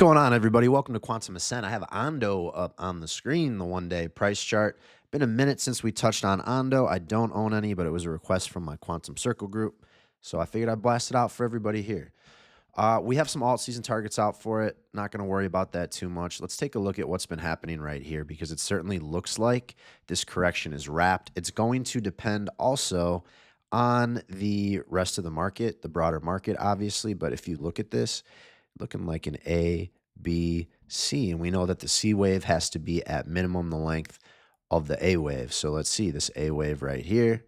Going on, everybody? Welcome to Quantum Ascent. I have Ondo up on the screen, the one-day price chart. Been a minute since we touched on Ondo. I don't own any, but it was a request from my Quantum Circle group, so I figured I'd blast it out for everybody here. We have some alt-season targets out for it. Not going to worry about that too much. Let's take a look at what's been happening right here because it certainly looks like this correction is wrapped. It's going to depend also on the rest of the market, the broader market, obviously, but if you look at this, looking like an A, B, C. And we know that the C wave has to be at minimum the length of the A wave. So let's see this A wave right here,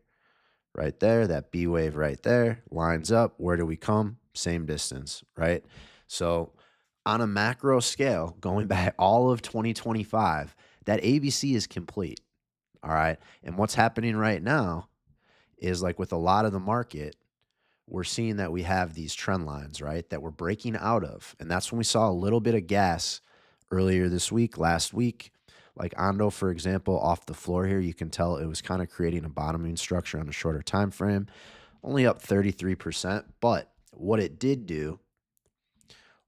right there, that B wave right there lines up. Where do we come? Same distance, right? So on a macro scale, going back all of 2025, that ABC is complete. All right. And what's happening right now is like with a lot of the market, we're seeing that we have these trend lines, right, that we're breaking out of. And that's when we saw a little bit of gas earlier this week, last week. Like Ondo, for example, off the floor here, you can tell it was kind of creating a bottoming structure on a shorter time frame, only up 33%. But what it did do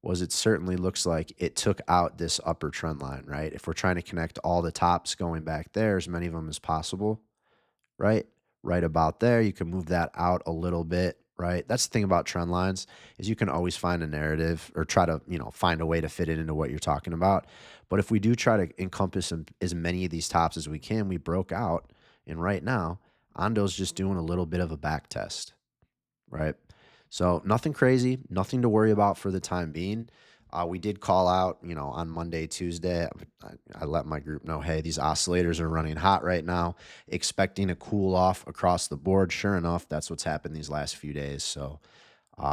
was it certainly looks like it took out this upper trend line, right? If we're trying to connect all the tops going back there, as many of them as possible, right? Right about there, you can move that out a little bit, right? That's the thing about trend lines is you can always find a narrative or try to, find a way to fit it into what you're talking about. But if we do try to encompass as many of these tops as we can, we broke out. And right now, Ondo's just doing a little bit of a back test, right? So nothing crazy, nothing to worry about for the time being. We did call out, on Monday, Tuesday. I let my group know, hey, these oscillators are running hot right now, expecting a cool off across the board. Sure enough, that's what's happened these last few days. So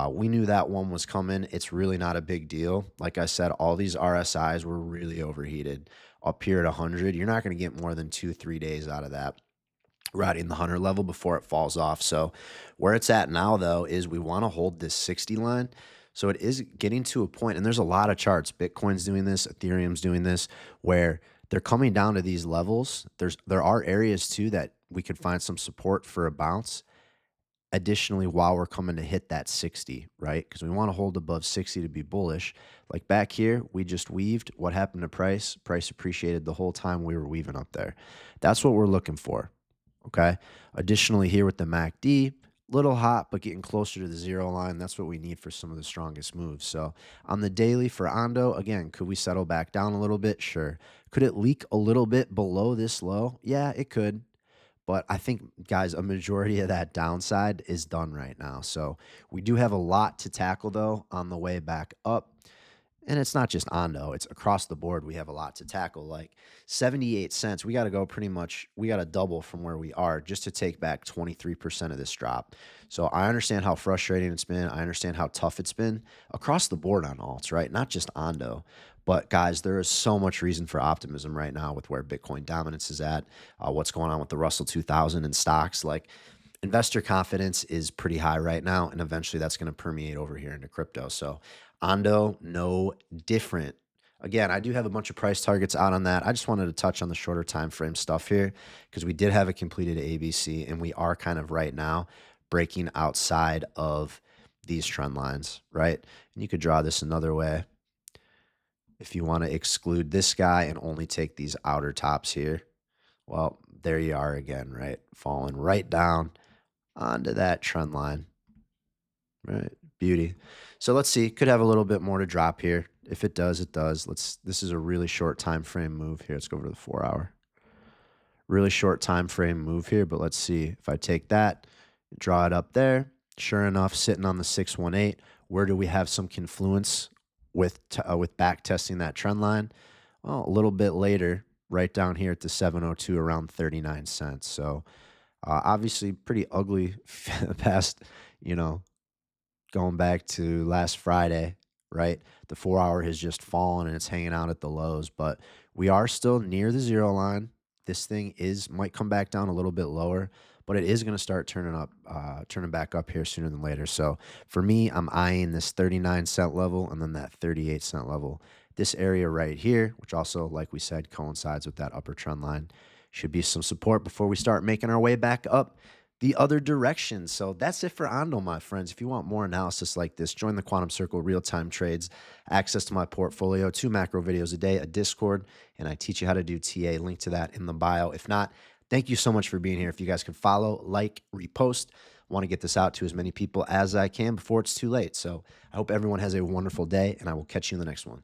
we knew that one was coming. It's really not a big deal. Like I said, all these RSIs were really overheated. Up here at 100, you're not going to get more than 2-3 days out of that riding the 100 level before it falls off. So where it's at now, though, is we want to hold this 60 line. So it is getting to a point, and there's a lot of charts. Bitcoin's doing this, Ethereum's doing this, where they're coming down to these levels. There are areas too that we could find some support for a bounce. Additionally, while we're coming to hit that 60, right? Because we want to hold above 60 to be bullish. Like back here, we just weaved. What happened to price? Price appreciated the whole time we were weaving up there. That's what we're looking for. Okay. Additionally, here with the MACD, little hot, but getting closer to the zero line. That's what we need for some of the strongest moves. So on the daily for Ondo, again, could we settle back down a little bit? Sure. Could it leak a little bit below this low? Yeah, it could. But I think, guys, a majority of that downside is done right now. So we do have a lot to tackle, though, on the way back up. And it's not just Ondo, it's across the board. We have a lot to tackle. Like 78 cents, we got to go pretty much, we got to double from where we are just to take back 23% of this drop. So I understand how frustrating it's been. I understand how tough it's been across the board on alts, right? Not just Ondo. But guys, there is so much reason for optimism right now with where Bitcoin dominance is at, what's going on with the Russell 2000 and stocks. Like investor confidence is pretty high right now, and eventually that's going to permeate over here into crypto. So Ondo, no different. Again, I do have a bunch of price targets out on that. I just wanted to touch on the shorter time frame stuff here because we did have a completed ABC, and we are kind of right now breaking outside of these trend lines, right? And you could draw this another way. If you want to exclude this guy and only take these outer tops here, well, there you are again, right? Falling right down onto that trend line, right? Beauty. So let's see, could have a little bit more to drop here. If it does, it does. This is a really short time frame move here. Let's go over to the 4-hour. Really short time frame move here, but let's see. If I take that, draw it up there, sure enough, sitting on the 618, where do we have some confluence with back testing that trend line? Well, a little bit later, right down here at the 702, around 39 cents. So obviously pretty ugly past, going back to last Friday, right? The 4-hour has just fallen and it's hanging out at the lows, but we are still near the zero line. This thing might come back down a little bit lower, but it is going to start turning back up here sooner than later. So for me, I'm eyeing this 39-cent level and then that 38-cent level. This area right here, which also, like we said, coincides with that upper trend line, should be some support before we start making our way back up the other direction. So that's it for Ondo, my friends. If you want more analysis like this, join the Quantum Circle real-time trades, access to my portfolio, 2 macro videos a day, a Discord, and I teach you how to do TA. Link to that in the bio. If not, thank you so much for being here. If you guys can follow, like, repost, I want to get this out to as many people as I can before it's too late. So I hope everyone has a wonderful day, and I will catch you in the next one.